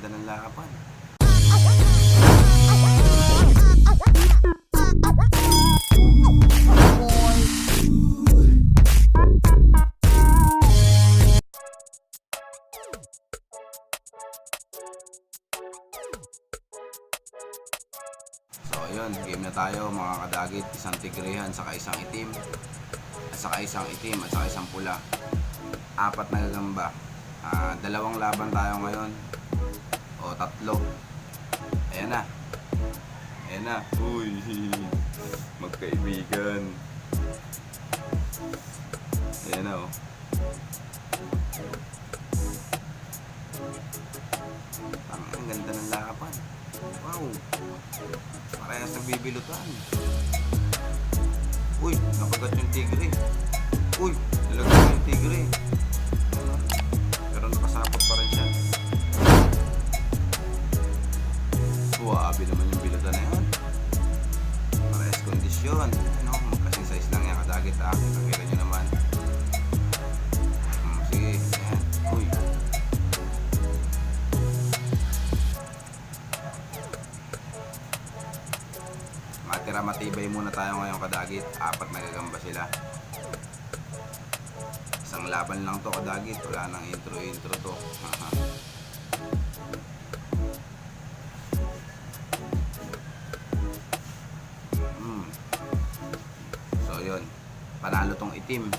ganda ng laban. So ayun, game na tayo mga kadagit. Isang tigrehan, saka isang itim, at saka isang itim, at saka isang pula. Apat na gagamba. Dalawang laban tayo ngayon. O tatlo. Ayan na. Ayan na. Uy, magkaibigan. Ayan na, oh. Ang ganda ng laban. Wow. Parehas nagbibilutan. Uy, nakagat yung tigre. Uy, nalagay yung tigre. Pero nakasapot pa rin siya. Suwabe naman yung bilutan na yun. Parehas kondisyon. Ano, magkasing size lang yan kadagit, ha. Nakita nyo naman. Sige, ayan. Uy. Matira matibay muna tayo ngayon kadagit. Apat na gagamba sila. Isang laban lang to kadagit. Wala nang intro to. So yun, panalo tong itim.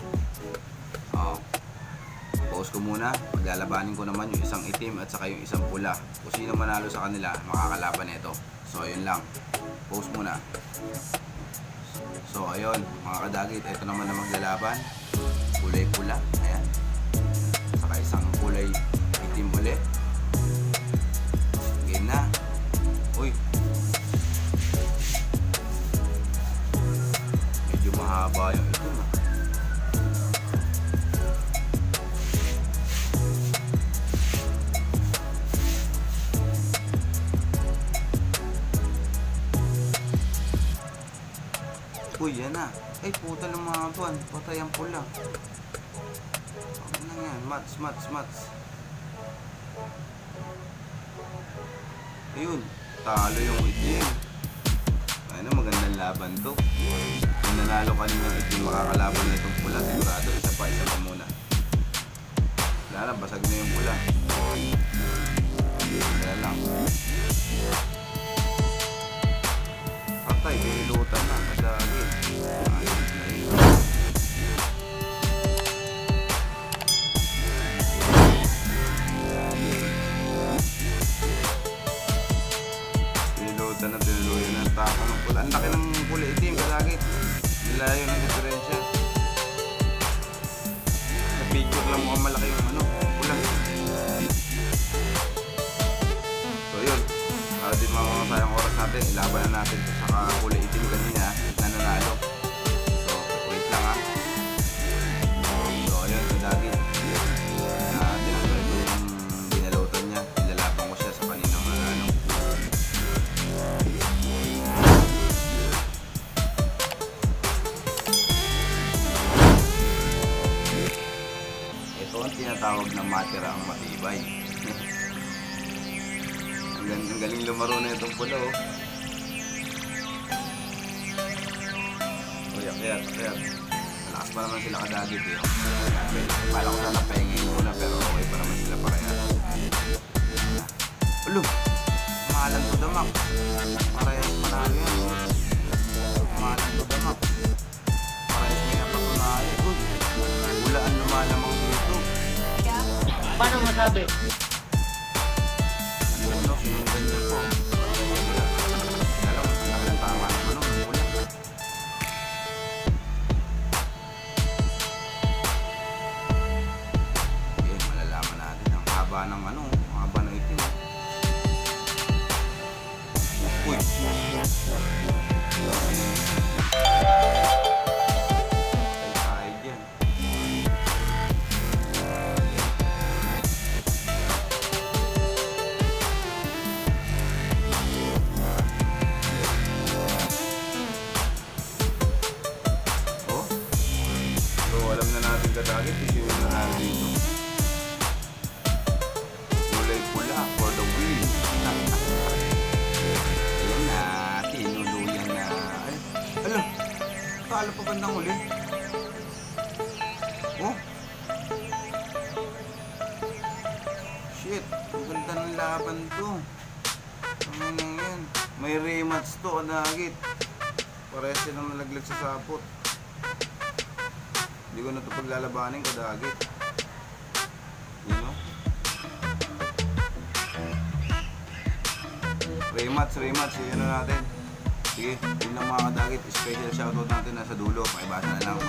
Pause ko muna. Paglalabanin ko naman yung isang itim at saka yung isang pula. Kung sino manalo sa kanila, makakalaban nito. So yun lang. Pause muna. So ayun mga kadagit, ito naman na maglalaban. Kulay pula, ayan. Saka isang kulay itim ulit. Game na. Uy, medyo mahaba yung itim, ha. Uy, yan na. Ay, puta ng mga buwan. Patay ang pula. Ano lang yan? Mats. Ayun. Talo yung itim. Ayun na, magandang laban to. Kung nanalo kanina ng itim, makakalaban na itong pula. Sigurado, isa pa muna. Wala na, basag na yung pula. Wala lang. Patay, binilutan na. Kadagit. Ayos na yun. Binilutan na. Tapos ng pula. Ang laki ng pula itim. Kadagit. Nilayo ng diferensya. Sa picture lang mukhang malaki yung pula. So yun. Para din mga sayang oras natin, ilaban na natin ito sa kulay itim kanina na nanalo. So, wait lang, ha. So, ayun, kadagit. Tinanggal ito yung binalutan niya. Ilalaban ko siya sa kaninang nanalo. Ito ang tinatawag na matira ang matibay. Ang galing lumaro na itong pula, oh. Uy, akyat. Malakas pa naman sila kadagit, eh. Kala ko sana pahingin muna, pero okay pa naman sila parehas. Ulo! Mahalan to damak. Parehas manalo yan. Mahalan to damak. Parehas may napatunayan. Uy! Ulaan lumalamang dito. Paano masabi? Sinundan niya po. Alam mo, ang tama ng ulan. Okay, malalaman natin ang haba ng itim. Uy! Ay, dyan. kadagit, issue na natin dito. Kulay pula for the win. natalo pa bandang huli. Oh. Shit, ang ganda ng laban to. Ano nang yan? May rematch to, Kadagit. Parehas silang nalaglag sa sapot. Hindi ko na ito paglalabanin, Kadagit. You know? Rematch, yun na natin. Sige, yun lang mga Kadagit. Special shoutout natin nasa dulo. Pakibasa na lang.